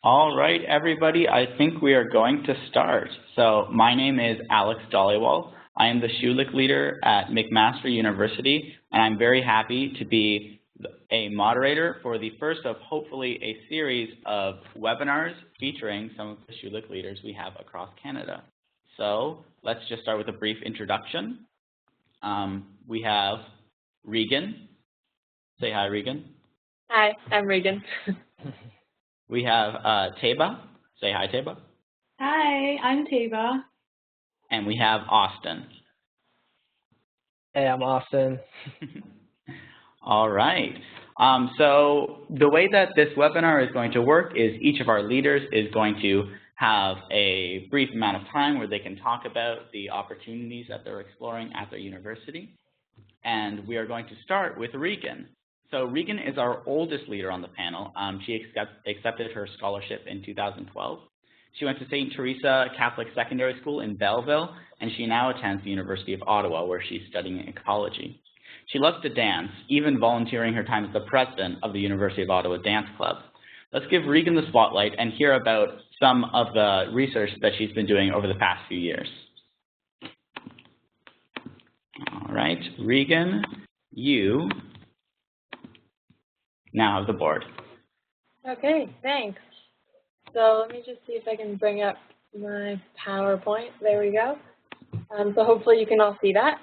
All right, everybody, I think we are going to start. So my name is Alex Dhaliwal. I am the Schulich Leader at McMaster University, and I'm very happy to be a moderator for the first of hopefully a series of webinars featuring some of the Schulich leaders we have across Canada. So let's just start with a brief introduction. We have Regan. Say hi, Regan. Hi, I'm Regan. We have Taiba. Say hi, Taiba. Hi, I'm Taiba. And we have Austin. Hey, I'm Austin. All right. So the way that this webinar is going to work is each of our leaders is going to have a brief amount of time where they can talk about the opportunities that they're exploring at their university. And we are going to start with Regan. So Regan is our oldest leader on the panel. She accepted her scholarship in 2012. She went to St. Teresa Catholic Secondary School in Belleville, and she now attends the University of Ottawa, where she's studying ecology. She loves to dance, even volunteering her time as the president of the University of Ottawa Dance Club. Let's give Regan the spotlight and hear about some of the research that she's been doing over the past few years. All right, Regan, you now have the board. Okay, thanks. So let me just see if I can bring up my PowerPoint. There we go. So hopefully you can all see that.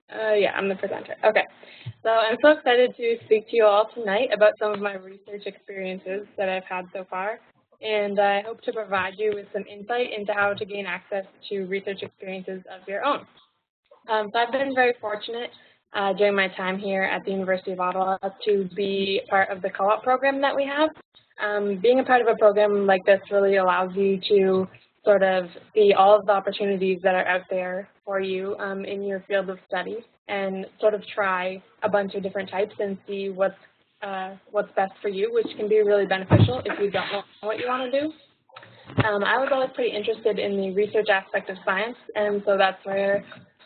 Yeah, I'm the presenter. Okay, so I'm so excited to speak to you all tonight about some of my research experiences that I've had so far. And I hope to provide you with some insight into how to gain access to research experiences of your own. So I've been very fortunate during my time here at the University of Ottawa to be part of the co-op program that we have. Being a part of a program like this really allows you to sort of see all of the opportunities that are out there for you in your field of study and sort of try a bunch of different types and see what's best for you, which can be really beneficial if you don't know what you want to do. I was always pretty interested in the research aspect of science, and so that's where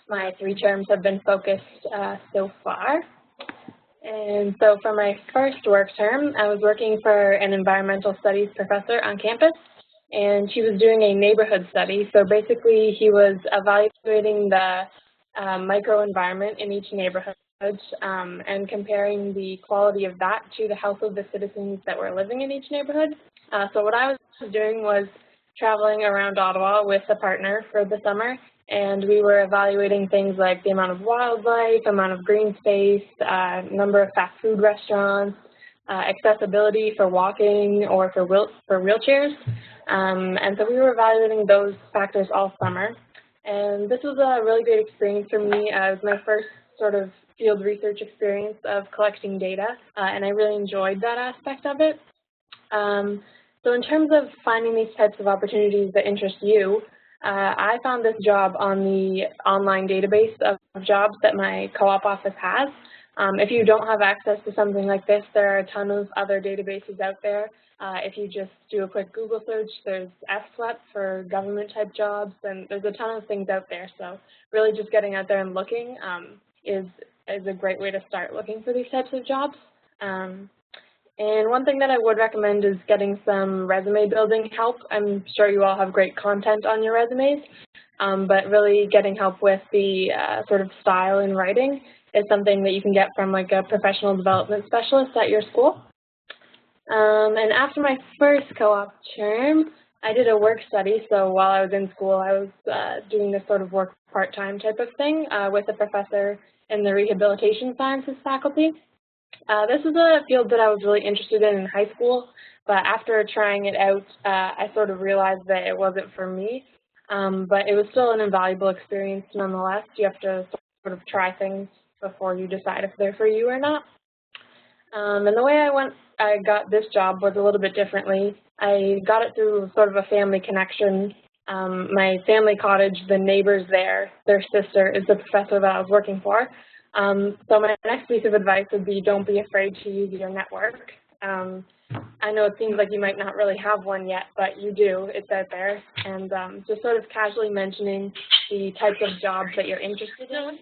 my 3 terms have been focused so far. And so for my first work term, I was working for an environmental studies professor on campus, and he was doing a neighborhood study. So basically, he was evaluating the microenvironment in each neighborhood and comparing the quality of that to the health of the citizens that were living in each neighborhood. So what I was doing was traveling around Ottawa with a partner for the summer, and we were evaluating things like the amount of wildlife, amount of green space, number of fast food restaurants, accessibility for walking or for wheelchairs. And so we were evaluating those factors all summer. And this was a really great experience for me. It was my first sort of field research experience of collecting data, and I really enjoyed that aspect of it. So in terms of finding these types of opportunities that interest you, I found this job on the online database of jobs that my co-op office has. If you don't have access to something like this, there are a ton of other databases out there. If you just do a quick Google search, there's FSWEP for government-type jobs, and there's a ton of things out there. So really just getting out there and looking is a great way to start looking for these types of jobs. And one thing that I would recommend is getting some resume building help. I'm sure you all have great content on your resumes, but really getting help with the sort of style in writing is something that you can get from like a professional development specialist at your school. And after my first co-op term, I did a work study. So while I was in school, I was doing this sort of work part-time type of thing with a professor in the rehabilitation sciences faculty. This is a field that I was really interested in high school, but after trying it out, I sort of realized that it wasn't for me. But it was still an invaluable experience nonetheless. You have to sort of try things before you decide if they're for you or not. And the way I got this job was a little bit differently. I got it through sort of a family connection. My family cottage, the neighbors there, their sister is the professor that I was working for. So my next piece of advice would be don't be afraid to use your network. I know it seems like you might not really have one yet, but you do. It's out there. And just sort of casually mentioning the types of jobs that you're interested in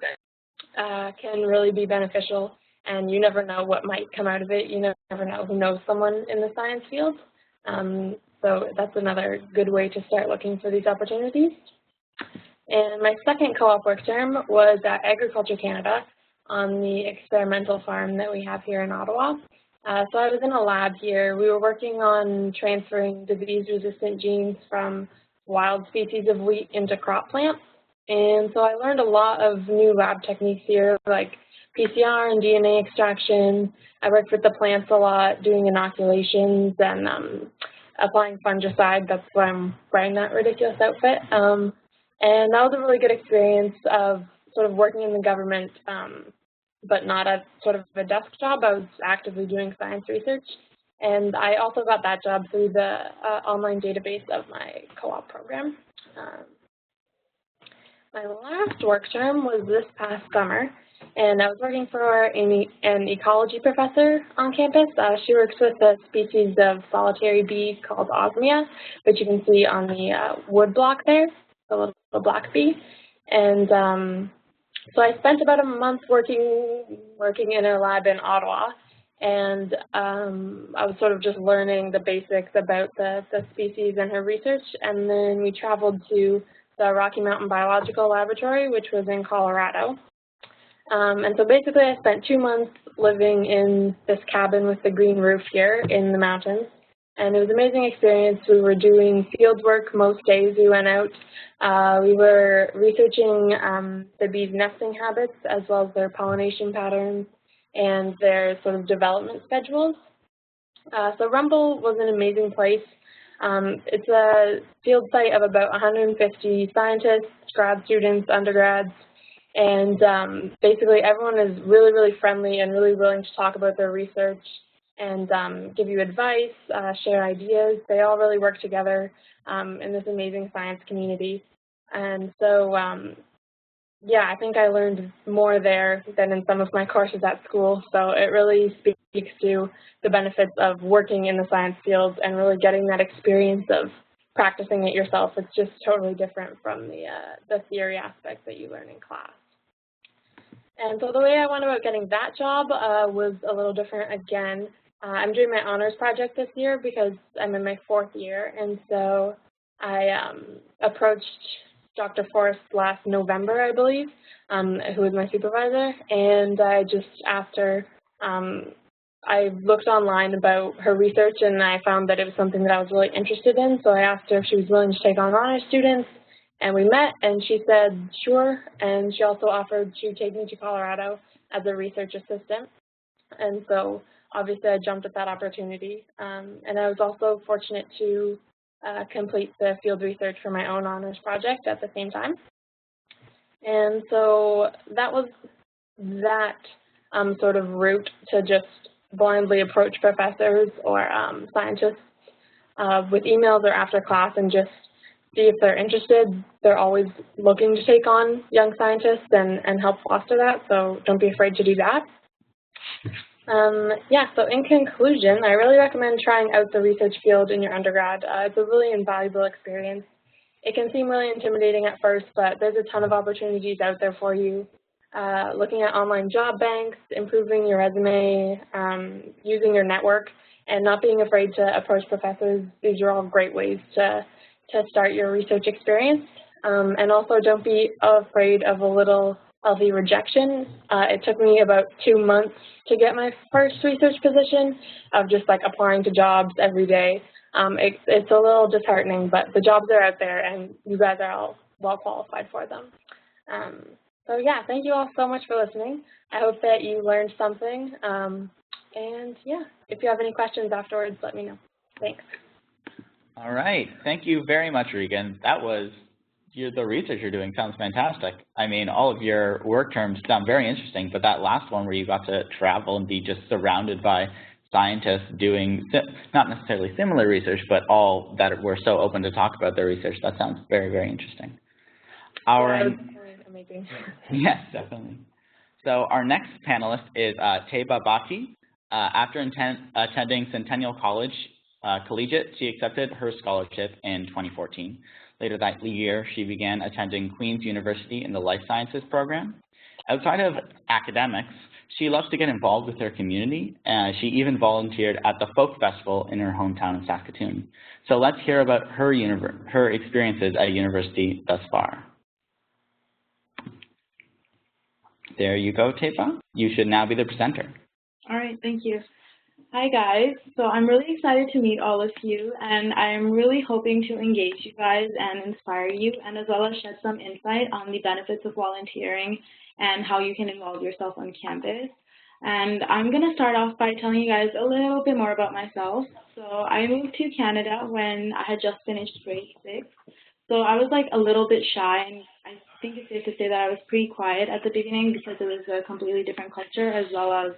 can really be beneficial. And you never know what might come out of it. You never know who knows someone in the science field. So that's another good way to start looking for these opportunities. And my second co-op work term was at Agriculture Canada on the experimental farm that we have here in Ottawa. So I was in a lab here. We were working on transferring disease-resistant genes from wild species of wheat into crop plants. And so I learned a lot of new lab techniques here, like PCR and DNA extraction. I worked with the plants a lot, doing inoculations and applying fungicide. That's why I'm wearing that ridiculous outfit. And that was a really good experience of sort of working in the government, but not at sort of a desk job. I was actively doing science research. And I also got that job through the online database of my co-op program. My last work term was this past summer, and I was working for an ecology professor on campus. She works with a species of solitary bee called Osmia, which you can see on the wood block there, the little black bee. And so I spent about a month working in a lab in Ottawa, and I was sort of just learning the basics about the species and her research, and then we traveled to the Rocky Mountain Biological Laboratory, which was in Colorado. And so basically I spent 2 months living in this cabin with the green roof here in the mountains. And it was an amazing experience. We were doing field work most days we went out. We were researching the bees' nesting habits as well as their pollination patterns and their sort of development schedules. So Rumble was an amazing place. It's a field site of about 150 scientists, grad students, undergrads, and basically everyone is really, really friendly and really willing to talk about their research and give you advice, share ideas. They all really work together in this amazing science community. And so, yeah, I think I learned more there than in some of my courses at school. So it really speaks to the benefits of working in the science field and really getting that experience of practicing it yourself. It's just totally different from the theory aspect that you learn in class. And so the way I went about getting that job was a little different again. I'm doing my honors project this year because I'm in my 4th year, and so I approached Dr. Forrest last November, I believe, who was my supervisor, and I just asked her, I looked online about her research and I found that it was something that I was really interested in, so I asked her if she was willing to take on honors students, and we met, and she said sure, and she also offered to take me to Colorado as a research assistant, and so obviously I jumped at that opportunity, and I was also fortunate to complete the field research for my own honors project at the same time. And so that was that sort of route to just blindly approach professors or scientists with emails or after class and just see if they're interested. They're always looking to take on young scientists and help foster that, so don't be afraid to do that. Yeah, so in conclusion, I really recommend trying out the research field in your undergrad. It's a really invaluable experience. It can seem really intimidating at first, but there's a ton of opportunities out there for you. Looking at online job banks, improving your resume, using your network, and not being afraid to approach professors. These are all great ways to start your research experience. And also don't be afraid of a little healthy rejection. It took me about 2 months to get my first research position of just like applying to jobs every day. It's a little disheartening, but the jobs are out there and you guys are all well qualified for them. So yeah, thank you all so much for listening. I hope that you learned something. And yeah, if you have any questions afterwards, let me know. Thanks. All right. Thank you very much, Regan. That was the research you're doing sounds fantastic. I mean, all of your work terms sound very interesting, but that last one where you got to travel and be just surrounded by scientists doing not necessarily similar research, but all that were so open to talk about their research, that sounds very, very interesting. Amazing. Yes, definitely. So our next panelist is Taiba Bhatti. After attending Centennial College Collegiate, she accepted her scholarship in 2014. Later that year, she began attending Queen's University in the Life Sciences program. Outside of academics, she loves to get involved with her community. She even volunteered at the Folk Festival in her hometown of Saskatoon. So let's hear about her experiences at university thus far. There you go, Taiba. You should now be the presenter. All right, thank you. Hi, guys. So I'm really excited to meet all of you, and I'm really hoping to engage you guys and inspire you, and as well as shed some insight on the benefits of volunteering and how you can involve yourself on campus. And I'm going to start off by telling you guys a little bit more about myself. So I moved to Canada when I had just finished grade 6. So I was like a little bit shy, and I think it's safe to say that I was pretty quiet at the beginning because it was a completely different culture as well as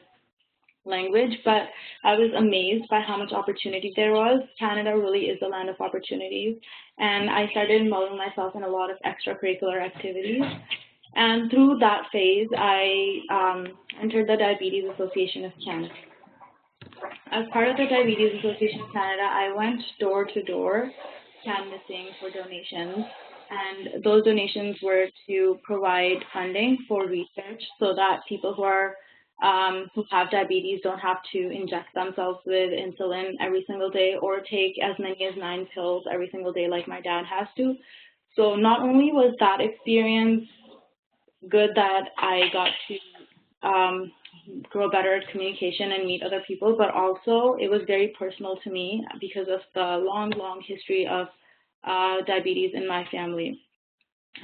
language, but I was amazed by how much opportunity there was. Canada really is the land of opportunities, and I started involving myself in a lot of extracurricular activities. And through that phase, I entered the Diabetes Association of Canada. As part of the Diabetes Association of Canada, I went door to door canvassing for donations, and those donations were to provide funding for research so that people who have diabetes don't have to inject themselves with insulin every single day or take as many as 9 pills every single day like my dad has to. So not only was that experience good that I got to grow better at communication and meet other people, but also it was very personal to me because of the long, long history of diabetes in my family.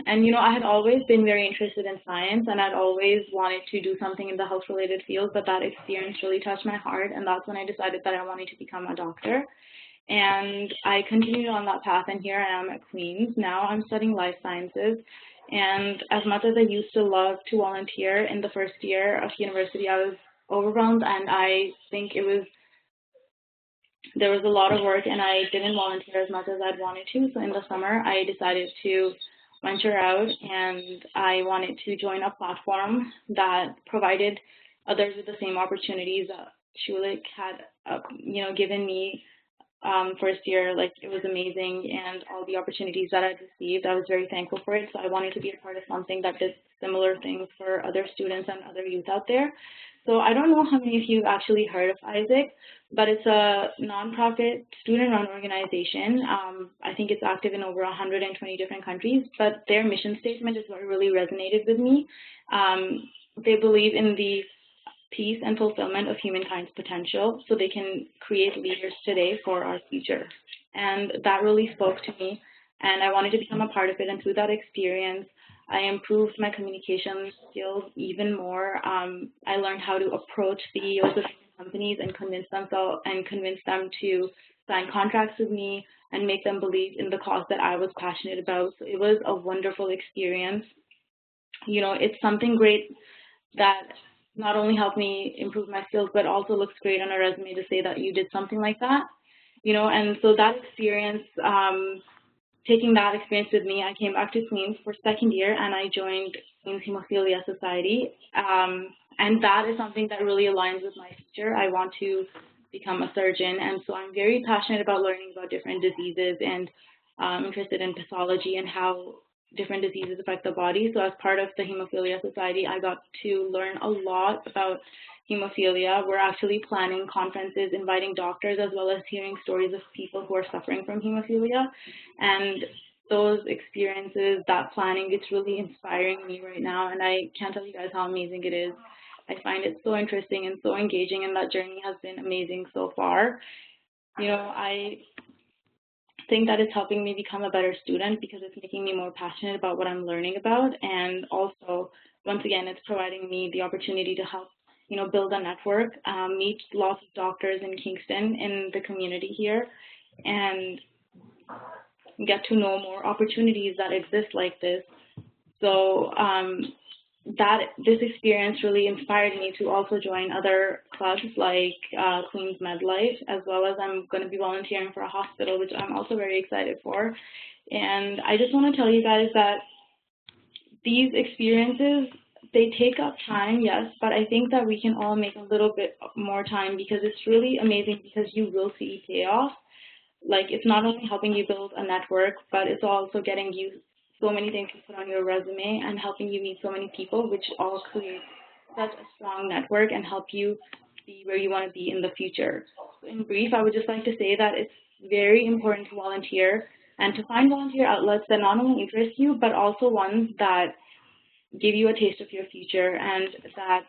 And, you know, I had always been very interested in science, and I'd always wanted to do something in the health-related field, but that experience really touched my heart, and that's when I decided that I wanted to become a doctor. And I continued on that path, and here I am at Queen's. Now I'm studying life sciences, and as much as I used to love to volunteer in the first year of university, I was overwhelmed, and I think there was a lot of work, and I didn't volunteer as much as I'd wanted to. So in the summer, I decided to venture out, and I wanted to join a platform that provided others with the same opportunities that Schulich had, given me first year. Like, it was amazing, and all the opportunities that I'd received, I was very thankful for it. So I wanted to be a part of something that did similar things for other students and other youth out there. So I don't know how many of you have actually heard of ISAC, but it's a nonprofit student-run organization. I think it's active in over 120 different countries, but their mission statement is what really resonated with me. They believe in the peace and fulfillment of humankind's potential so they can create leaders today for our future. And that really spoke to me, and I wanted to become a part of it. And through that experience, I improved my communication skills even more. I learned how to approach CEOs of companies and convince them to sign contracts with me and make them believe in the cause that I was passionate about. So it was a wonderful experience. You know, it's something great that not only helped me improve my skills, but also looks great on a resume to say that you did something like that. You know, and so that experience, taking that experience with me, I came back to Queen's for second year, and I joined Queen's Hemophilia Society. And that is something that really aligns with my future. I want to become a surgeon, and so I'm very passionate about learning about different diseases, and interested in pathology and how different diseases affect the body. So as part of the Hemophilia Society, I got to learn a lot about hemophilia. We're actually planning conferences, inviting doctors, as well as hearing stories of people who are suffering from hemophilia. And those experiences, that planning, it's really inspiring me right now, and I can't tell you guys how amazing it is. I find it so interesting and so engaging, and that journey has been amazing so far. You know, I think that it's helping me become a better student because it's making me more passionate about what I'm learning about, and also, once again, it's providing me the opportunity to help, you know, build a network, meet lots of doctors in Kingston, in the community here, and get to know more opportunities that exist like this. So this experience really inspired me to also join other clubs like Queen's MedLife, as well as I'm going to be volunteering for a hospital, which I'm also very excited for. And I just want to tell you guys that these experiences, they take up time, yes, but I think that we can all make a little bit more time, because it's really amazing, because you will see payoff. Like, it's not only helping you build a network, but it's also getting you so many things to put on your resume and helping you meet so many people, which all creates such a strong network and help you be where you want to be in the future. So in brief, I would just like to say that it's very important to volunteer and to find volunteer outlets that not only interest you, but also ones that give you a taste of your future and that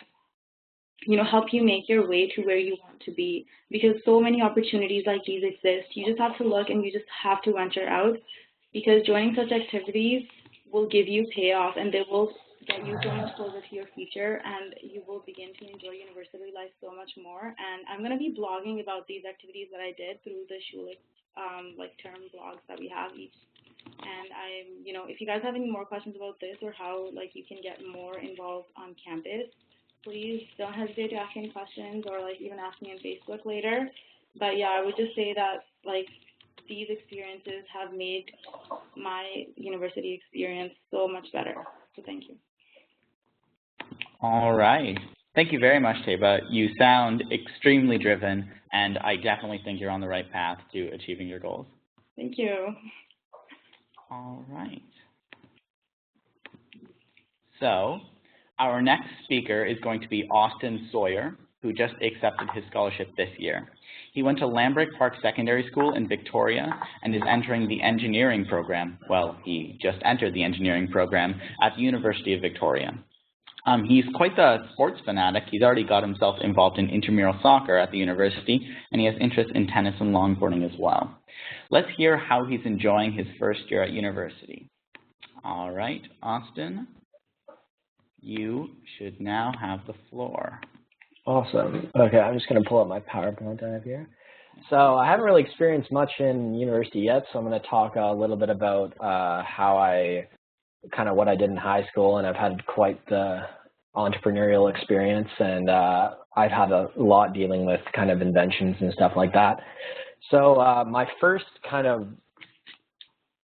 help you make your way to where you want to be, because so many opportunities like these exist. You just have to look and you just have to venture out, because joining such activities will give you payoff and they will get you so much closer to your future, and you will begin to enjoy university life so much more. And I'm going to be blogging about these activities that I did through the Schulich term blogs that we have each. And if you guys have any more questions about this or how you can get more involved on campus, please don't hesitate to ask any questions or even ask me on Facebook later. But yeah, I would just say that these experiences have made my university experience so much better. So thank you. All right. Thank you very much, Taiba. You sound extremely driven, and I definitely think you're on the right path to achieving your goals. Thank you. All right. So our next speaker is going to be Austin Sawyer, who just accepted his scholarship this year. He went to Lambrick Park Secondary School in Victoria and is entering the engineering program. Well, he just entered the engineering program at the University of Victoria. He's quite the sports fanatic. He's already got himself involved in intramural soccer at the university, and he has interest in tennis and longboarding as well. Let's hear how he's enjoying his first year at university. All right, Austin, you should now have the floor. Awesome. Okay, I'm just going to pull up my PowerPoint I have here. So I haven't really experienced much in university yet, so I'm going to talk a little bit about what I did in high school, and I've had quite the entrepreneurial experience, and I've had a lot dealing with kind of inventions and stuff like that. So my first kind of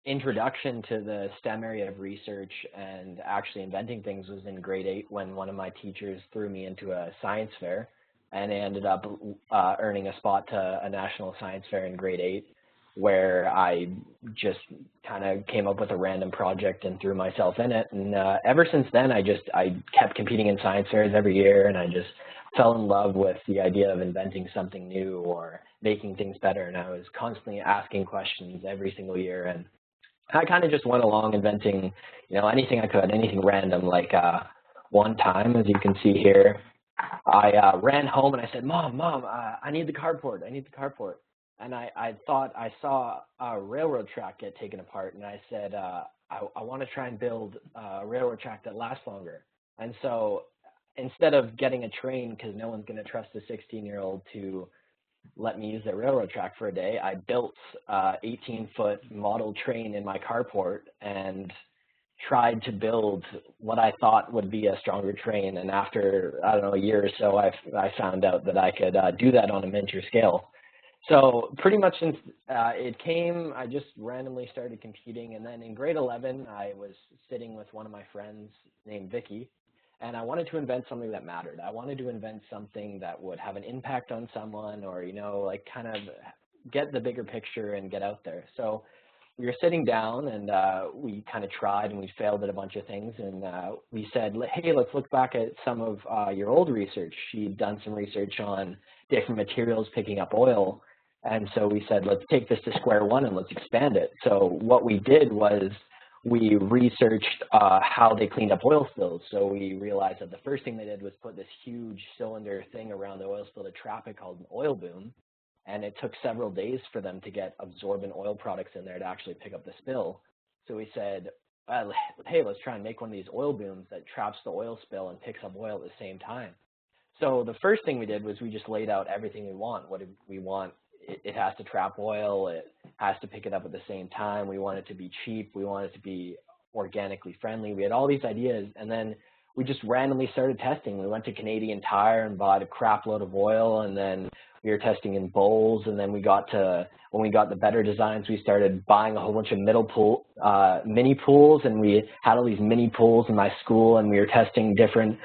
introduction to the STEM area of research and actually inventing things was in grade 8 when one of my teachers threw me into a science fair, and I ended up earning a spot to a national science fair in grade 8, where I just kind of came up with a random project and threw myself in it. And ever since then, I kept competing in science fairs every year, and I just fell in love with the idea of inventing something new or making things better. And I was constantly asking questions every single year, and I kind of just went along inventing, anything I could, anything random. Like one time, as you can see here, I ran home and I said, Mom, I need the carport. And I thought I saw a railroad track get taken apart, and I said, I want to try and build a railroad track that lasts longer. And so instead of getting a train, because no one's going to trust a 16-year-old to let me use the railroad track for a day, I built a 18-foot model train in my carport and tried to build what I thought would be a stronger train. And after, I don't know, a year or so, I found out that I could do that on a miniature scale. So pretty much since it came, I just randomly started competing. And then in grade 11, I was sitting with one of my friends named Vicky, and I wanted to invent something that mattered. I wanted to invent something that would have an impact on someone, or, kind of get the bigger picture and get out there. So we were sitting down, and we kind of tried, and we failed at a bunch of things. And we said, hey, let's look back at some of your old research. She'd done some research on different materials picking up oil. And so we said, let's take this to square one and let's expand it. So what we did was we researched how they cleaned up oil spills. So we realized that the first thing they did was put this huge cylinder thing around the oil spill to trap it called an oil boom. And it took several days for them to get absorbent oil products in there to actually pick up the spill. So we said, hey, let's try and make one of these oil booms that traps the oil spill and picks up oil at the same time. So the first thing we did was we just laid out everything we want. What did we want? It has to trap oil. It has to pick it up at the same time. We want it to be cheap. We want it to be organically friendly. We had all these ideas, and then we just randomly started testing. We went to Canadian Tire and bought a crap load of oil, and then we were testing in bowls. And then when we got the better designs, we started buying a whole bunch of mini pools, and we had all these mini pools in my school, and we were testing different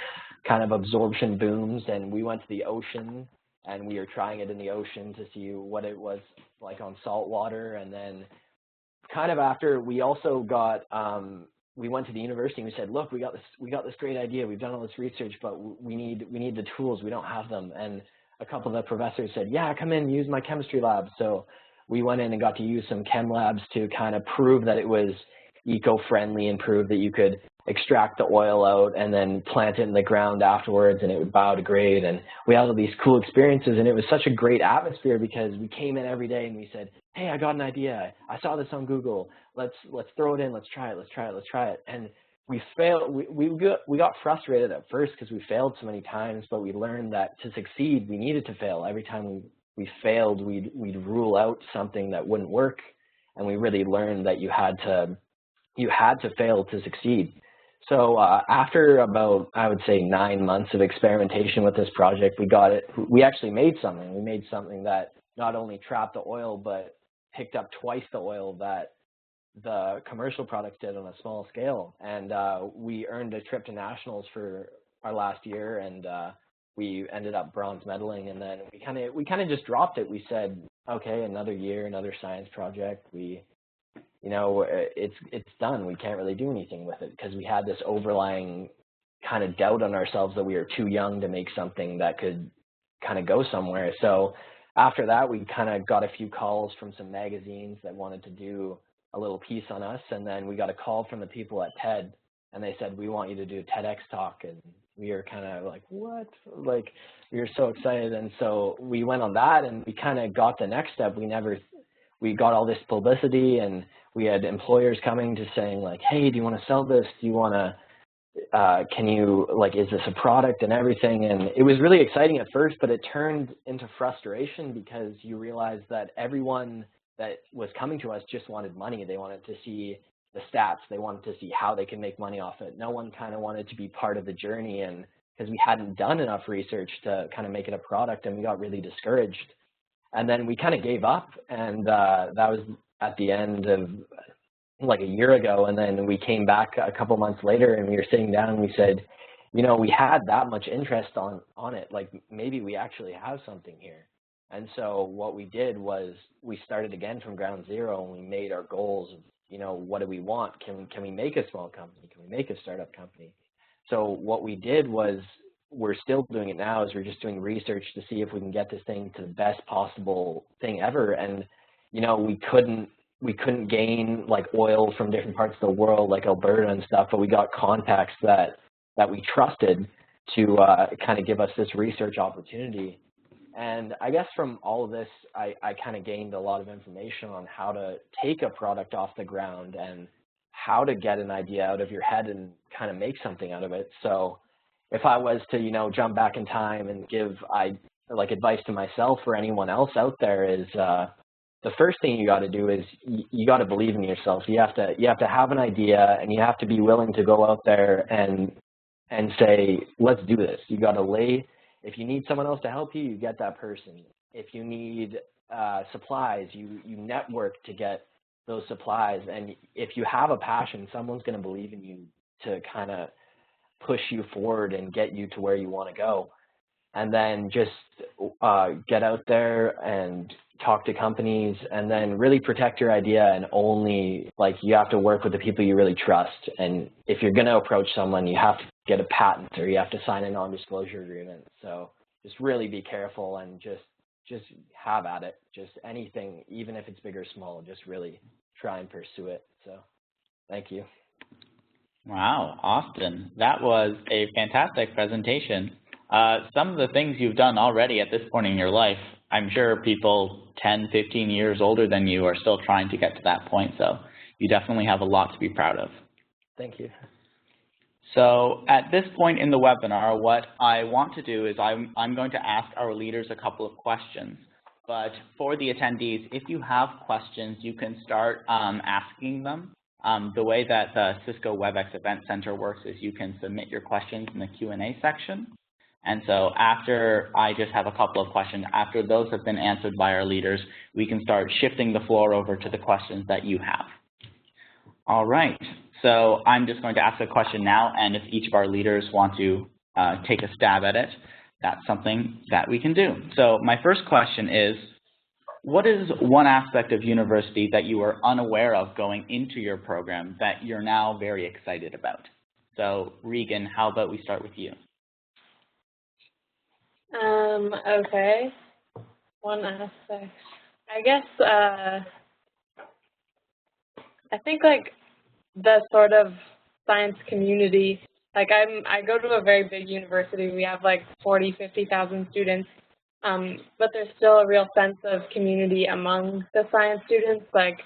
kind of absorption booms. And we went to the ocean, and we were trying it in the ocean to see what it was like on salt water. And then kind of after, we also got, we went to the university and we said, look, we got this great idea. We've done all this research, but we need the tools. We don't have them. And a couple of the professors said, yeah, come in, use my chemistry lab. So we went in and got to use some chem labs to kind of prove that it was eco-friendly and prove that you could extract the oil out and then plant it in the ground afterwards and it would biodegrade. And we had all these cool experiences, and it was such a great atmosphere because we came in every day and we said, hey, I got an idea. I saw this on Google. Let's throw it in. Let's try it. And we failed. We got frustrated at first because we failed so many times, but we learned that to succeed, we needed to fail. Every time we failed, we'd rule out something that wouldn't work. And we really learned that you had to fail to succeed. So after about, I would say, 9 months of experimentation with this project, we actually made something. We made something that not only trapped the oil, but picked up twice the oil that the commercial products did on a small scale. And we earned a trip to nationals for our last year, and we ended up bronze medaling. And then we kind of just dropped it. We said, okay, another year, another science project. It's done. We can't really do anything with it because we had this overlying kind of doubt on ourselves that we were too young to make something that could kind of go somewhere. So after that, we kind of got a few calls from some magazines that wanted to do a little piece on us. And then we got a call from the people at TED, and they said, we want you to do a TEDx talk. And we were kind of like, what? Like, we were so excited. And so we went on that, and we kind of got the next step. We got all this publicity, and we had employers coming to saying like, hey, do you want to sell this? Do you want to, is this a product and everything? And it was really exciting at first, but it turned into frustration because you realize that everyone that was coming to us just wanted money. They wanted to see the stats. They wanted to see how they can make money off it. No one kind of wanted to be part of the journey, and because we hadn't done enough research to kind of make it a product, and we got really discouraged. And then we kind of gave up, and that was at the end of like a year ago. And then we came back a couple months later, and we were sitting down and we said, we had that much interest on it. Like, maybe we actually have something here. And so what we did was we started again from ground zero, and we made our goals of, what do we want? Can we make a small company? Can we make a startup company? So what we did was, we're still doing it now, is we're just doing research to see if we can get this thing to the best possible thing ever. And we couldn't gain like oil from different parts of the world, like Alberta and stuff, but we got contacts that we trusted to kind of give us this research opportunity. And I guess from all of this, I kind of gained a lot of information on how to take a product off the ground and how to get an idea out of your head and kind of make something out of it. So if I was to, jump back in time and give advice to myself or anyone else out there, is the first thing you got to do is you got to believe in yourself. You have to have an idea, and you have to be willing to go out there and say, let's do this. You got to lay. If you need someone else to help you, you get that person. If you need supplies, you network to get those supplies. And if you have a passion, someone's going to believe in you to kind of push you forward and get you to where you want to go. And then just get out there and talk to companies, and then really protect your idea, and only, you have to work with the people you really trust. And if you're going to approach someone, you have to get a patent, or you have to sign a non-disclosure agreement. So just really be careful, and just have at it. Just anything, even if it's big or small, just really try and pursue it. So thank you. Wow, Austin, that was a fantastic presentation. Some of the things you've done already at this point in your life, I'm sure people 10, 15 years older than you are still trying to get to that point, so you definitely have a lot to be proud of. Thank you. So at this point in the webinar, what I want to do is I'm going to ask our leaders a couple of questions. But for the attendees, if you have questions, you can start asking them. The way that the Cisco WebEx Event Center works is you can submit your questions in the Q&A section. And so after I just have a couple of questions, after those have been answered by our leaders, we can start shifting the floor over to the questions that you have. All right, so I'm just going to ask a question now, and if each of our leaders want to take a stab at it, that's something that we can do. So my first question is, what is one aspect of university that you were unaware of going into your program that you're now very excited about? So Regan, how about we start with you? Okay. One aspect. I guess I think like the sort of science community. Like I go to a very big university. We have like 50,000 students. But there's still a real sense of community among the science students. Like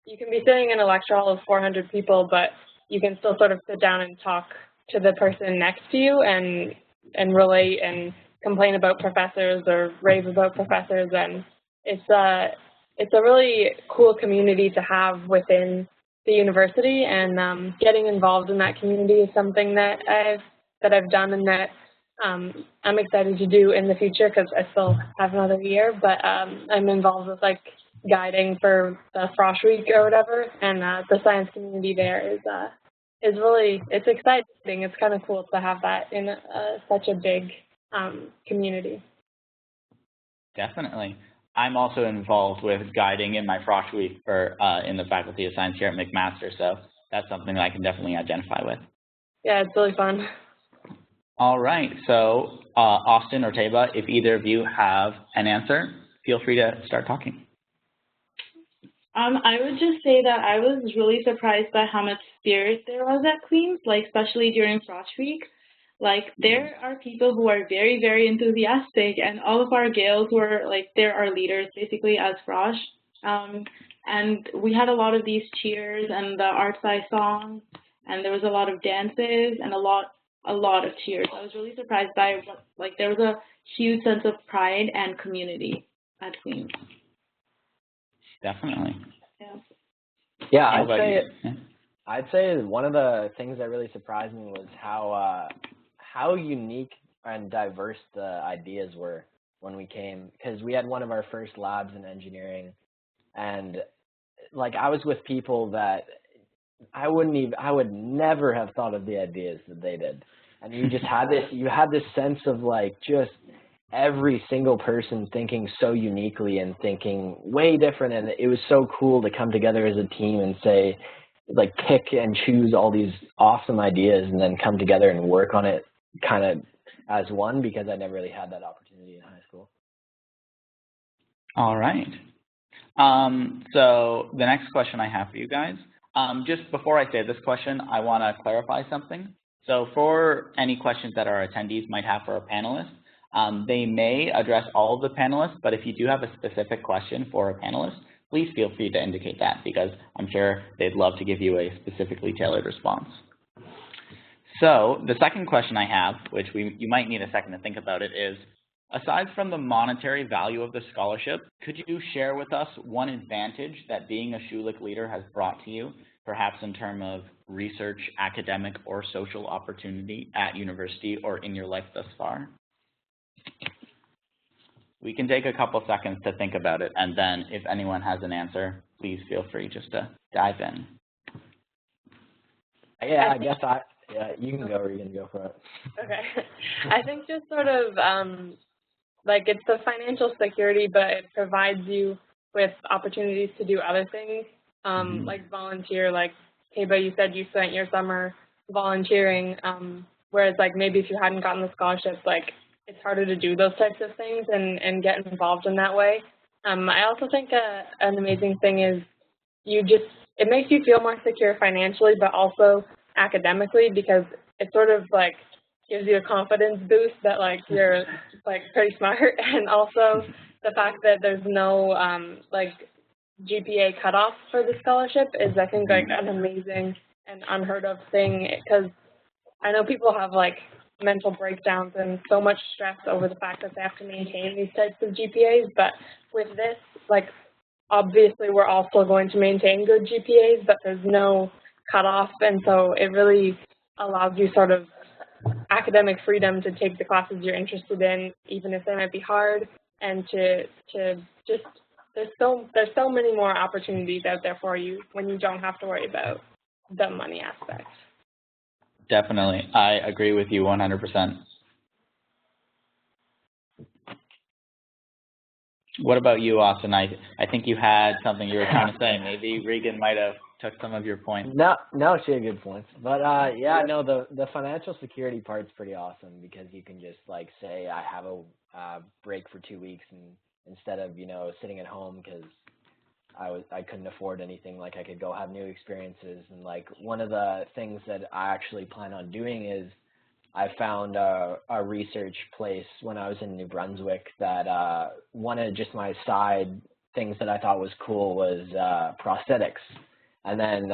you can be sitting in a lecture hall of 400 people, but you can still sort of sit down and talk to the person next to you and relate and complain about professors or rave about professors. And it's a really cool community to have within the university, and getting involved in that community is something that I've done and that I'm excited to do in the future because I still have another year, but I'm involved with like guiding for the Frosh Week or whatever, and the science community there is really, it's exciting. It's kind of cool to have that in such a big community. Definitely. I'm also involved with guiding in my Frosh Week for in the Faculty of Science here at McMaster, so that's something that I can definitely identify with. Yeah, it's really fun. All right, so Austin or Taiba, if either of you have an answer, feel free to start talking. I would just say that I was really surprised by how much spirit there was at Queen's, like especially during Frosh Week. Like there are people who are very, very enthusiastic, and all of our Gales were like, they're our leaders basically as Frosh. And we had a lot of these cheers and the Artsci song, and there was a lot of dances and a lot of cheers. I was really surprised by like there was a huge sense of pride and community at Queen's. Definitely. Yeah, I'd say one of the things that really surprised me was how unique and diverse the ideas were when we came, because we had one of our first labs in engineering, and like I was with people that I would never have thought of the ideas that they did. And you just had this sense of like just every single person thinking so uniquely and thinking way different. And it was so cool to come together as a team and say, like, pick and choose all these awesome ideas and then come together and work on it kind of as one, because I never really had that opportunity in high school. All right. So the next question I have for you guys, just before I say this question, I want to clarify something. So for any questions that our attendees might have for our panelists, they may address all of the panelists, but if you do have a specific question for a panelist, please feel free to indicate that, because I'm sure they'd love to give you a specifically tailored response. So the second question I have, which you might need a second to think about it, is, aside from the monetary value of the scholarship, could you share with us one advantage that being a Schulich leader has brought to you, perhaps in terms of research, academic, or social opportunity at university or in your life thus far? We can take a couple seconds to think about it, and then if anyone has an answer, please feel free just to dive in. Yeah, I guess you can go, or you can go for it. Okay. I think just sort of like it's the financial security, but it provides you with opportunities to do other things, like volunteer. Like Taiba, you said you spent your summer volunteering, whereas like maybe if you hadn't gotten the scholarship, like it's harder to do those types of things and get involved in that way. I also think an amazing thing is it makes you feel more secure financially, but also academically, because it sort of like gives you a confidence boost that like you're like pretty smart, and also the fact that there's no like GPA cutoff for the scholarship is, I think, like an amazing and unheard of thing, because I know people have like mental breakdowns and so much stress over the fact that they have to maintain these types of GPAs, but with this, like, obviously we're also going to maintain good GPAs, but there's no cutoff, and so it really allows you sort of academic freedom to take the classes you're interested in, even if they might be hard, and to just, there's so many more opportunities out there for you when you don't have to worry about the money aspect. Definitely. I agree with you 100%. What about you, Austin? I think you had something you were trying to say. Maybe Regan might have took some of your points. No, she had good points. But yeah, no, the financial security part's pretty awesome because you can just like say I have a break for 2 weeks, and instead of sitting at home because I couldn't afford anything, like I could go have new experiences. And like one of the things that I actually plan on doing is I found a research place when I was in New Brunswick that one of just my side things that I thought was cool was prosthetics. And then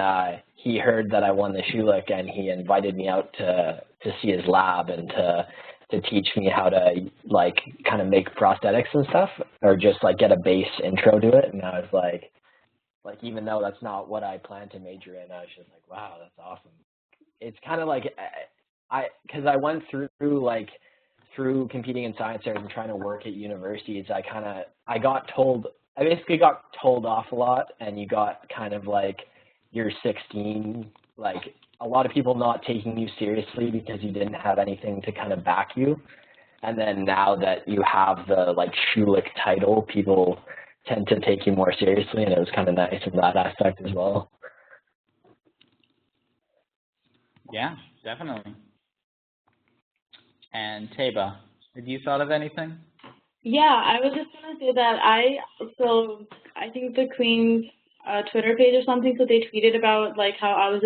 he heard that I won the Schulich, and he invited me out to see his lab and to teach me how to like kind of make prosthetics and stuff, or just like get a base intro to it. And I was like even though that's not what I planned to major in, I was just like, wow, that's awesome. It's kind of like because I went through competing in science fairs and trying to work at universities, I basically got told off a lot, and you got kind of like you're 16, like a lot of people not taking you seriously because you didn't have anything to kind of back you. And then now that you have the like Schulich title, people tend to take you more seriously, and it was kind of nice in that aspect as well. Yeah, definitely. And Taiba, have you thought of anything? Yeah, I was just gonna say that I think the Queen's Twitter page or something, so they tweeted about like how I was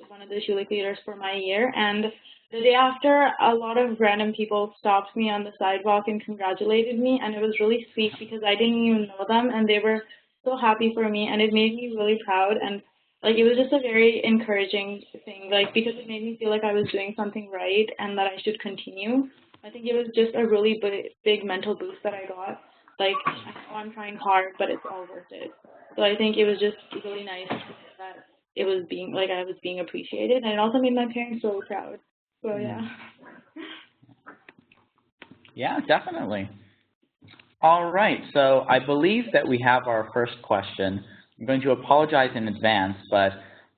one of the Schulich leaders for my year, and the day after, a lot of random people stopped me on the sidewalk and congratulated me, and it was really sweet because I didn't even know them, and they were so happy for me, and it made me really proud, and like it was just a very encouraging thing, like because it made me feel like I was doing something right and that I should continue. I think it was just a really big mental boost that I got. Like, I know I'm trying hard, but it's all worth it. So I think it was just really nice that I was being appreciated, and it also made my parents so proud. So yeah. Yeah, definitely. All right, so I believe that we have our first question. I'm going to apologize in advance, but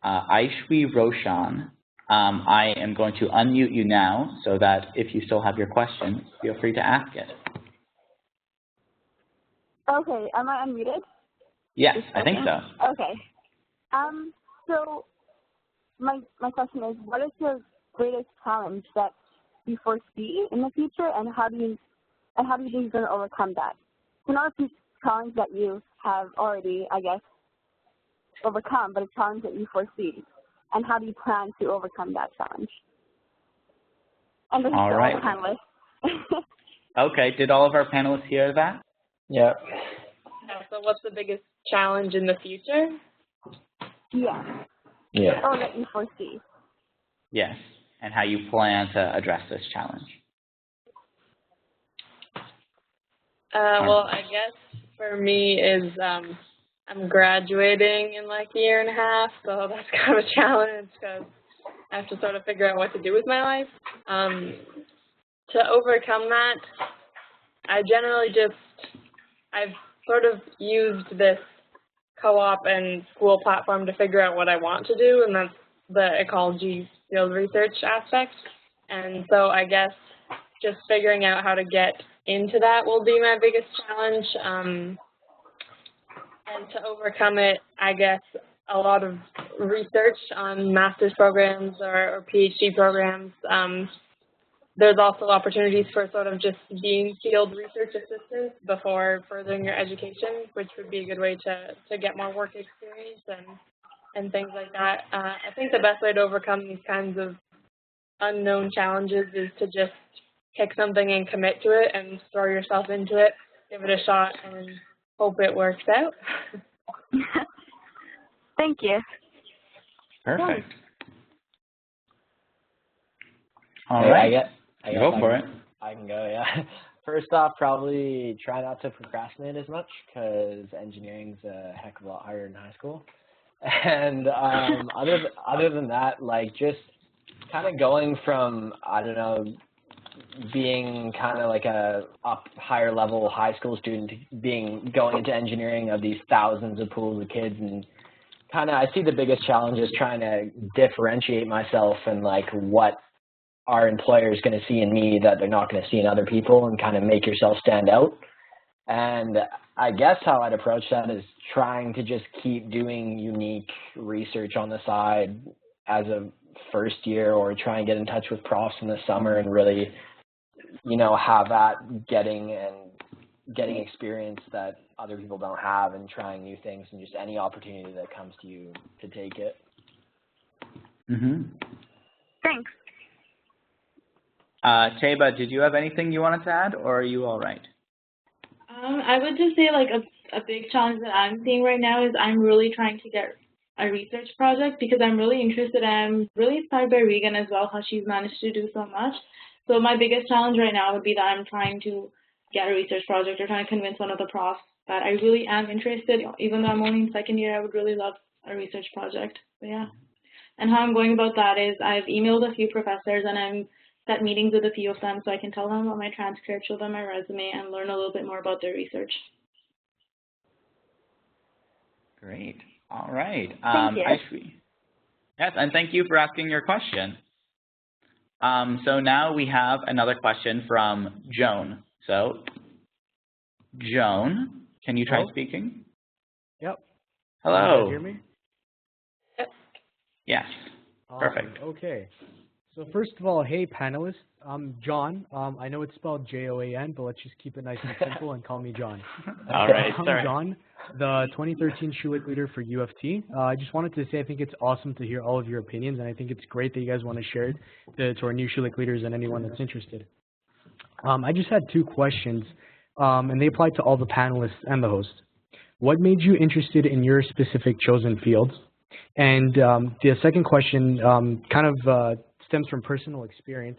Aishwi Roshan, I am going to unmute you now so that if you still have your question, feel free to ask it. Okay, am I unmuted? Yes, I think so. Okay. So my question is, what is your greatest challenge that you foresee in the future, and how do you think you're going to overcome that? So not a challenge that you have already, I guess, overcome, but a challenge that you foresee, and how do you plan to overcome that challenge? And this is all right. Panelists. Okay, did all of our panelists hear that? Yeah. So what's the biggest challenge in the future? Yeah. Yeah. Or that you foresee. Yes, and how you plan to address this challenge. Well, I guess for me is I'm graduating in like a year and a half, so that's kind of a challenge because I have to sort of figure out what to do with my life. To overcome that, I've sort of used this co-op and school platform to figure out what I want to do, and that's the ecology field research aspect. And so I guess just figuring out how to get into that will be my biggest challenge. And to overcome it, I guess a lot of research on master's programs or PhD programs. There's also opportunities for sort of just being field research assistants before furthering your education, which would be a good way to get more work experience and things like that. I think the best way to overcome these kinds of unknown challenges is to just pick something and commit to it and throw yourself into it, give it a shot, and hope it works out. Thank you. Perfect. All right. I go for it. I can go, yeah. First off, probably try not to procrastinate as much because engineering's a heck of a lot harder in high school. And other than that, like just kind of going from, I don't know, being kind of like a higher level high school student to going into engineering of these thousands of pools of kids, and kind of I see the biggest challenge is trying to differentiate myself and like what our employer is going to see in me that they're not going to see in other people, and kind of make yourself stand out. And I guess how I'd approach that is trying to just keep doing unique research on the side as a first year, or try and get in touch with profs in the summer and really, you know, have that getting experience that other people don't have, and trying new things, and just any opportunity that comes to you to take it. Thanks. Taiba, did you have anything you wanted to add, or are you all right? I would just say like a big challenge that I'm seeing right now is I'm really trying to get a research project, because I'm really interested, and I'm really inspired by Regan as well, how she's managed to do so much. So my biggest challenge right now would be that I'm trying to get a research project, or trying to convince one of the profs that I really am interested. Even though I'm only in second year, I would really love a research project. But yeah. And how I'm going about that is I've emailed a few professors, and I'm set meetings with a few of them so I can tell them about my transcript, show them my resume, and learn a little bit more about their research. Great. All right. Thank you. Aishwi. Yes, and thank you for asking your question. So now we have another question from Joan. So, Joan, can you try speaking? Yep. Hello. Can you guys hear me? Yes. Awesome. Perfect. Okay. So first of all, hey panelists, I'm John. I know it's spelled J-O-A-N, but let's just keep it nice and simple and call me John. All right. I'm John, the 2013 Schulich Leader for U of T. I just wanted to say I think it's awesome to hear all of your opinions, and I think it's great that you guys want to share it to our new Schulich Leaders and anyone that's interested. I just had two questions, and they apply to all the panelists and the host. What made you interested in your specific chosen fields? And the second question kind of stems from personal experience.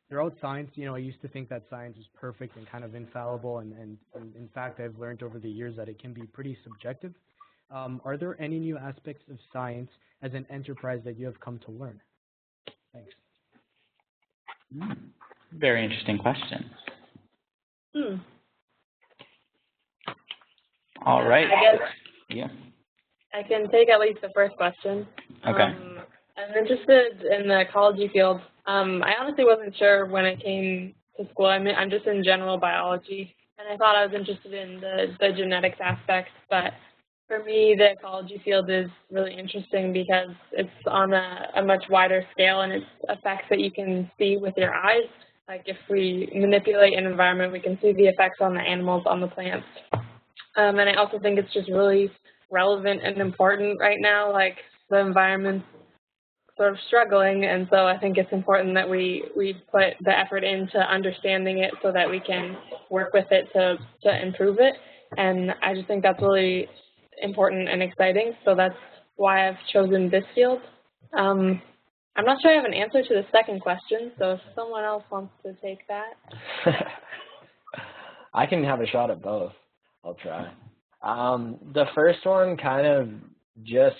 Throughout science, you know, I used to think that science was perfect and kind of infallible, and in fact, I've learned over the years that it can be pretty subjective. Are there any new aspects of science as an enterprise that you have come to learn? Thanks. Very interesting question. All right. I guess Yeah. I can take at least the first question. Okay. I'm interested in the ecology field. I honestly wasn't sure when I came to school. I'm just in general biology, and I thought I was interested in the genetics aspects, but for me, the ecology field is really interesting because it's on a much wider scale, and it's effects that you can see with your eyes. Like if we manipulate an environment, we can see the effects on the animals, on the plants. And I also think it's just really relevant and important right now. Like the environment's sort of struggling, and so I think it's important that we put the effort into understanding it so that we can work with it to improve it. And I just think that's really important and exciting. So that's why I've chosen this field. I'm not sure I have an answer to the second question, so if someone else wants to take that. I can have a shot at both. I'll try. The first one kind of just,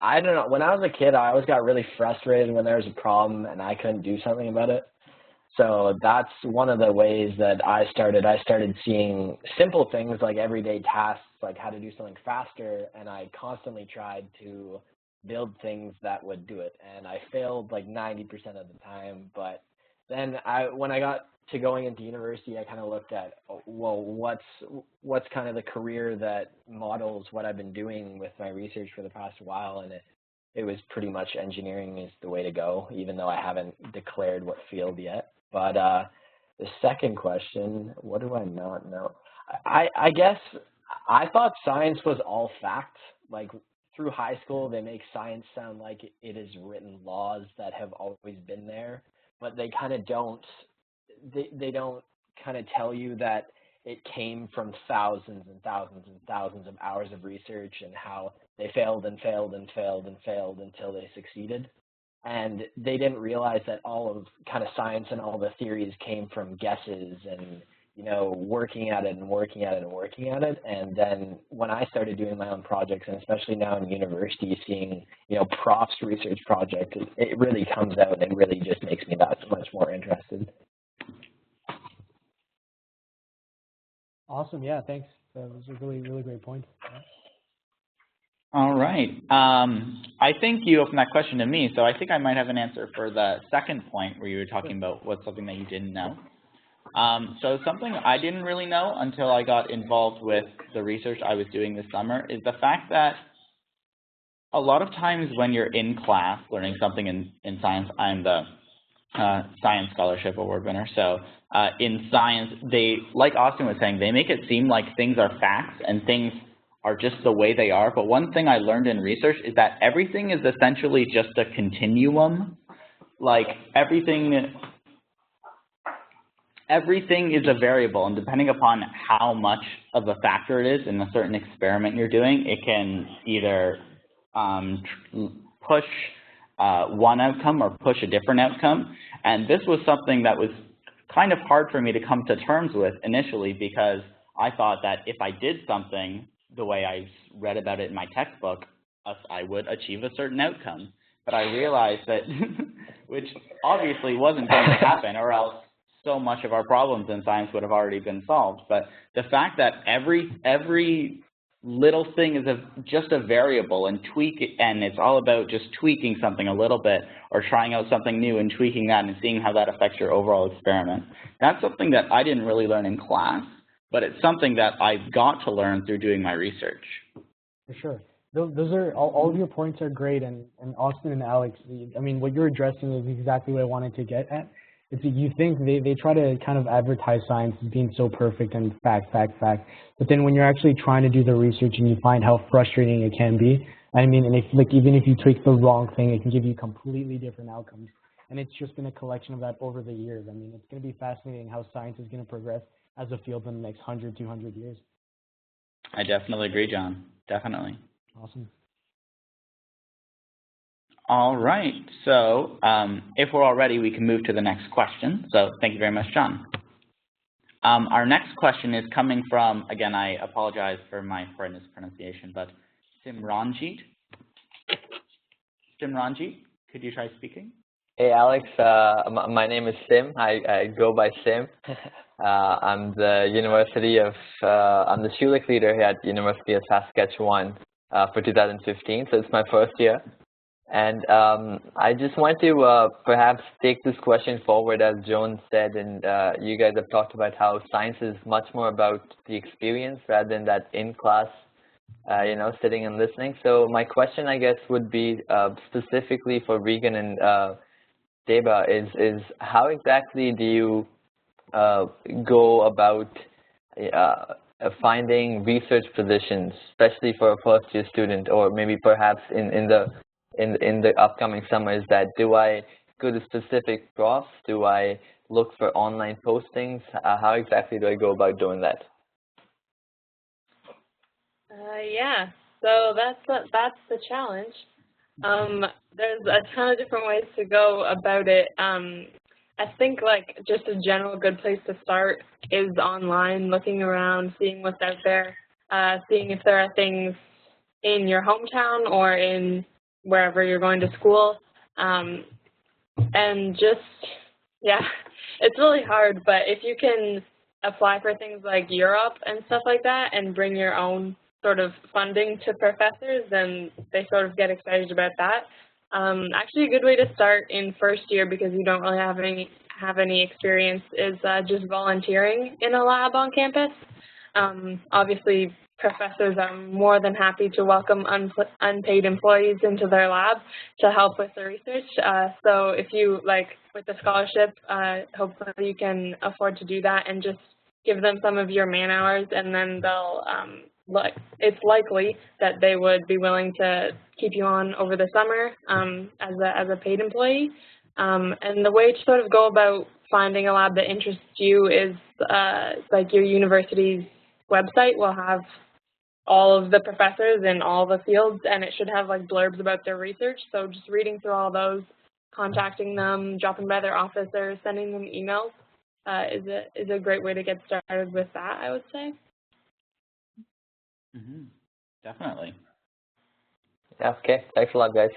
I don't know, when I was a kid, I always got really frustrated when there was a problem and I couldn't do something about it. So that's one of the ways that I started seeing simple things like everyday tasks, like how to do something faster, and I constantly tried to build things that would do it. And I failed like 90% of the time, but then when I got to going into university, I kind of looked at, well, what's kind of the career that models what I've been doing with my research for the past while, and it was pretty much engineering is the way to go, even though I haven't declared what field yet. But the second question, what do I not know? I guess I thought science was all fact. Like through high school, they make science sound like it is written laws that have always been there, but they kind of don't. They don't kind of tell you that it came from thousands and thousands and thousands of hours of research and how they failed and failed and failed and failed until they succeeded. And they didn't realize that all of kind of science and all the theories came from guesses and, you know, working at it and working at it and working at it. And then when I started doing my own projects, and especially now in university, seeing, you know, profs' research projects, it really comes out and really just makes me that much more interested. Awesome. Yeah, thanks. That was a really, really great point. All right. I think you opened that question to me, so I think I might have an answer for the second point where you were talking about what's something that you didn't know. So something I didn't really know until I got involved with the research I was doing this summer is the fact that a lot of times when you're in class learning something in science, I'm the Science Scholarship Award winner. So in science, they, like Austin was saying, they make it seem like things are facts and things are just the way they are. But one thing I learned in research is that everything is essentially just a continuum. Like everything is a variable, and depending upon how much of a factor it is in a certain experiment you're doing, it can either push one outcome or push a different outcome. And this was something that was kind of hard for me to come to terms with initially, because I thought that if I did something the way I read about it in my textbook, I would achieve a certain outcome. But I realized that, which obviously wasn't going to happen, or else so much of our problems in science would have already been solved. But the fact that every little thing is just a variable, and and it's all about just tweaking something a little bit or trying out something new and tweaking that and seeing how that affects your overall experiment. That's something that I didn't really learn in class, but it's something that I got to learn through doing my research. For sure. Those are, all of your points are great, and Austin and Alex, I mean, what you're addressing is exactly what I wanted to get at. It's, you think they try to kind of advertise science as being so perfect and fact, but then when you're actually trying to do the research and you find how frustrating it can be, I mean, and if, like, even if you tweak the wrong thing, it can give you completely different outcomes. And it's just been a collection of that over the years. I mean, it's going to be fascinating how science is going to progress as a field in the next 100, 200 years. I definitely agree, John. Definitely. Awesome. All right. So if we're all ready, we can move to the next question. So thank you very much, John. Our next question is coming from, again, I apologize for my mispronunciation, but Simranjit. Simranjit, could you try speaking? Hey, Alex. My name is Sim. I go by Sim. I'm the I'm the Schulich Leader here at University of Saskatchewan for 2015, so it's my first year. And I just want to perhaps take this question forward, as Joan said, and you guys have talked about how science is much more about the experience rather than that in-class, sitting and listening. So my question, I guess, would be specifically for Regan and Taiba is how exactly do you go about finding research positions, especially for a first-year student, or maybe perhaps in the upcoming summers? That do I go to specific profs? Do I look for online postings? How exactly do I go about doing that? Yeah, so that's the challenge. There's a ton of different ways to go about it. I think, like, just a general good place to start is online, looking around, seeing what's out there, seeing if there are things in your hometown or in wherever you're going to school, and just, yeah, it's really hard, but if you can apply for things like Europe and stuff like that and bring your own sort of funding to professors, then they sort of get excited about that. Actually, a good way to start in first year, because you don't really have any experience, is just volunteering in a lab on campus. Obviously, professors are more than happy to welcome unpaid employees into their lab to help with the research. So if you, like, with the scholarship, hopefully you can afford to do that and just give them some of your man hours, and then they'll, it's likely that they would be willing to keep you on over the summer as a paid employee. And the way to sort of go about finding a lab that interests you is like your university's website will have all of the professors in all the fields, and it should have, like, blurbs about their research. So just reading through all those, contacting them, dropping by their office, or sending them emails is a great way to get started with that, I would say. Mm-hmm. Definitely. Yeah, okay. Thanks a lot, guys.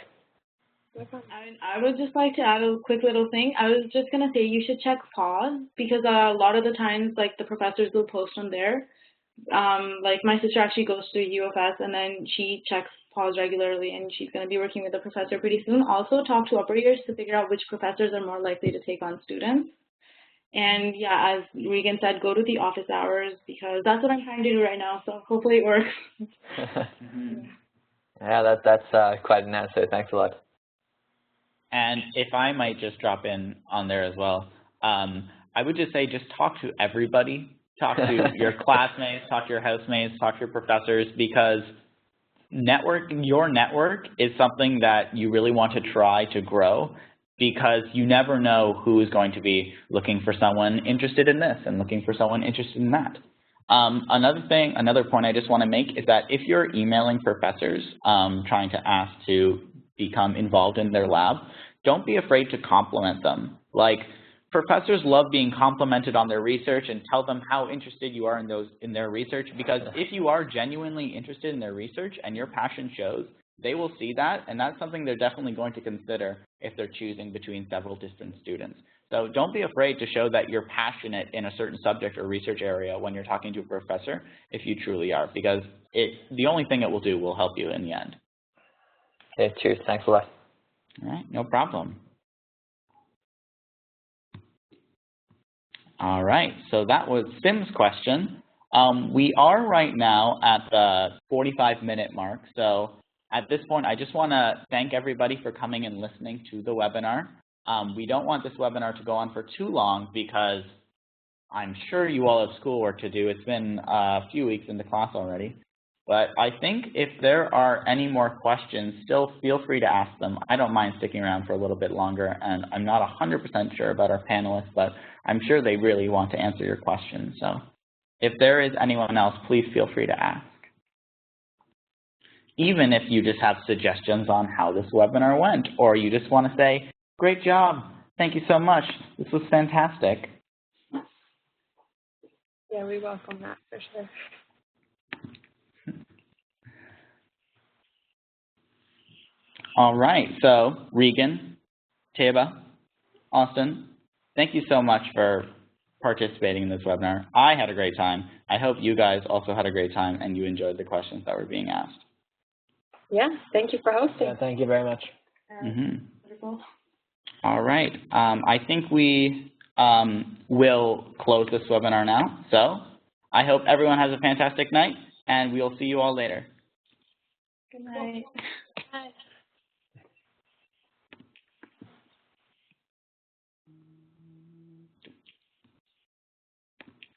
I would just like to add a quick little thing. I was just going to say you should check pause, because a lot of the times, like, the professors will post on there. Like, my sister actually goes to UFS, and then she checks pause regularly, and she's going to be working with a professor pretty soon. Also, talk to upper years to figure out which professors are more likely to take on students. And yeah, as Regan said, go to the office hours because that's what I'm trying to do right now. So hopefully it works. Yeah, that's quite an answer. Thanks a lot. And if I might just drop in on there as well, I would just say just talk to everybody. Talk to your classmates, talk to your housemates, talk to your professors, because your network is something that you really want to try to grow, because you never know who is going to be looking for someone interested in this and looking for someone interested in that. Another point I just want to make is that if you're emailing professors trying to ask to become involved in their lab, don't be afraid to compliment them. Like, professors love being complimented on their research, and tell them how interested you are in their research, because if you are genuinely interested in their research and your passion shows, they will see that, and that's something they're definitely going to consider if they're choosing between several different students. So don't be afraid to show that you're passionate in a certain subject or research area when you're talking to a professor, if you truly are, because the only thing it will do will help you in the end. Okay, cheers. Thanks a lot. All right, no problem. All right, so that was Sim's question. We are right now at the 45-minute mark, so at this point, I just want to thank everybody for coming and listening to the webinar. We don't want this webinar to go on for too long because I'm sure you all have schoolwork to do. It's been a few weeks into class already. But I think if there are any more questions, still feel free to ask them. I don't mind sticking around for a little bit longer, and I'm not 100% sure about our panelists, but I'm sure they really want to answer your questions. So if there is anyone else, please feel free to ask. Even if you just have suggestions on how this webinar went, or you just want to say, great job, thank you so much, this was fantastic. Yeah, we welcome that for sure. All right, so Regan, Taiba, Austin, thank you so much for participating in this webinar. I had a great time. I hope you guys also had a great time and you enjoyed the questions that were being asked. Yeah, thank you for hosting. Yeah, thank you very much. All right, I think we will close this webinar now. So I hope everyone has a fantastic night, and we'll see you all later. Good night.